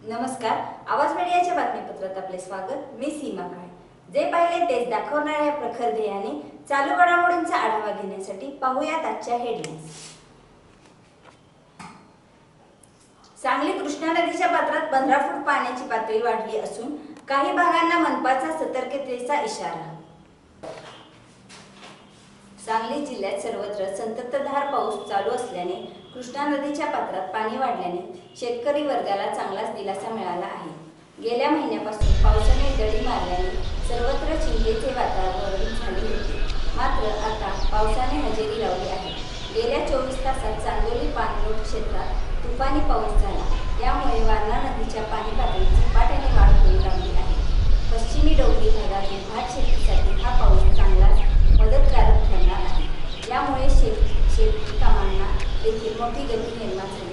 नमस्कार, आवाज मीडियाच्या बातमीपत्रात आपले स्वागत। मी सीमा काळे। जे पाहिले तेच दाखवणाऱ्या प्रखर ध्येयाने चालू घडामोडींचा आढावा घेण्यासाठी पाहूयात आजच्या हेडलाईन्स। सांगली कृष्णा नदीच्या पात्रात 15 फूट पाण्याची पातळी वाढली असून काही भागांना मनपाचा सतर्कतेचा इशारा। सांगली जिल्ह्यात सर्वत्र संततधार पाऊस चालू असल्याने कृष्णा नदीच्या पात्रात पाणी वाढल्याने शेतकरी वर्गाला चांगलाच दिलासा मिळाला आहे। गेल्या महिन्यापासून पावसाने दडी मारल्याने सर्वत्र चिंतेचे वातावरण झाले होते, मात्र आता पावसाने हजेरी लावली आहे। गेल्या 24 तासात चांदोली पाणलोट क्षेत्रात तुफानी पाऊस झाला, यामुळे वारणा नदीच्या पाणी पातळीत झपाट्याने वाढ होऊ लागली आहे। पश्चिमी डोंगरी भागातील भात शेतीसाठी हा पाऊस चांगलाच मदतकारक ठरणार आहे, यामुळे शेती कामांना देखील मोठी गती निर्माण झाली